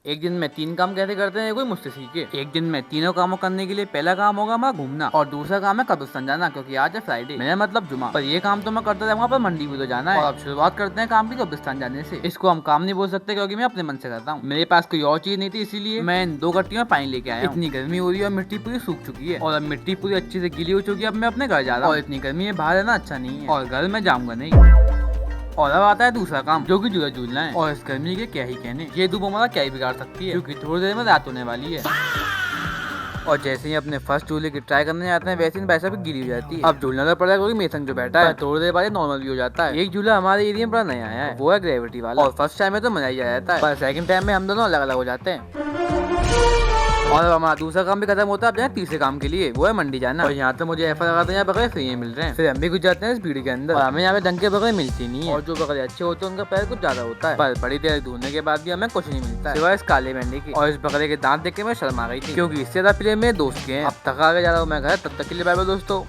एक दिन में 3 काम कैसे करते हैं कोई मुझसे सीखे। एक दिन में तीनों कामों करने के लिए पहला काम होगा हमारा घूमना और दूसरा काम है कब्रिस्तान जाना, क्योंकि आज है फ्राइडे, मेरा मतलब जुमा। पर ये काम तो मैं करता रहूंगा, पर मंडी भी तो जाना है। और अब शुरुआत करते हैं काम की कब्रिस्तान जाने से। इसको हम काम नहीं बोल सकते क्योंकि मैं अपने मन से करता हूँ। मेरे पास कोई और चीज नहीं थी, इसीलिए मैं इन 2 गट्टियों में पानी लेके आया हूँ। इतनी गर्मी हो रही है और मिट्टी पूरी सूख चुकी है और अब मिट्टी पूरी अच्छे से गीली हो चुकी है। अब मैं अपने घर जा रहा हूँ और इतनी गर्मी में बाहर रहना अच्छा नहीं है और घर में जाऊंगा नहीं। और अब आता है दूसरा काम, जो कि झूला झूलना है। और इस गर्मी के क्या ही कहने, ये धूप हमारा क्या ही बिगाड़ सकती है, क्योंकि थोड़ी देर में रात होने वाली है। और जैसे ही अपने फर्स्ट झूले की ट्राई करने जाते हैं, वैसे ही पैसा भी गिरी हो जाती है। अब झूलना तो पड़ा है, क्योंकि मेरे संग जो बैठा है थोड़ी देर बाद नॉर्मल भी हो जाता है। एक झूला हमारे एरिया में बड़ा नया आया है, वो है ग्रेविटी वाला। और फर्स्ट टाइम में तो मजा ही आ जाता है, पर सेकंड टाइम में हम दोनों अलग अलग हो जाते हैं। और अब हमारा दूसरा काम भी खत्म होता है। अब जाए तीसरे काम के लिए, वो है मंडी जाना। और यहाँ तो मुझे ऐसा लगा था यहाँ बकरे फ्री में मिल रहे हैं। फिर हम भी कुछ जाते हैं इस भीड़ के अंदर और हमें यहाँ पे ढंग के बकरे मिलती नहीं है। और जो बकरे अच्छे होते हैं उनका पैर कुछ ज्यादा होता है, पर बड़ी देर ढूंढने के बाद भी हमें कुछ नहीं मिलता सिवाय इस काले मेंढे की। और इस बकरे के दांत देख के मैं शर्मा गई थी, क्योंकि इससे ज्यादा प्रिय मेरे दोस्त के हैं। अब तक आगे जा रहा हूँ मैं घर, तब तक के लिए बाय बाय दोस्तों।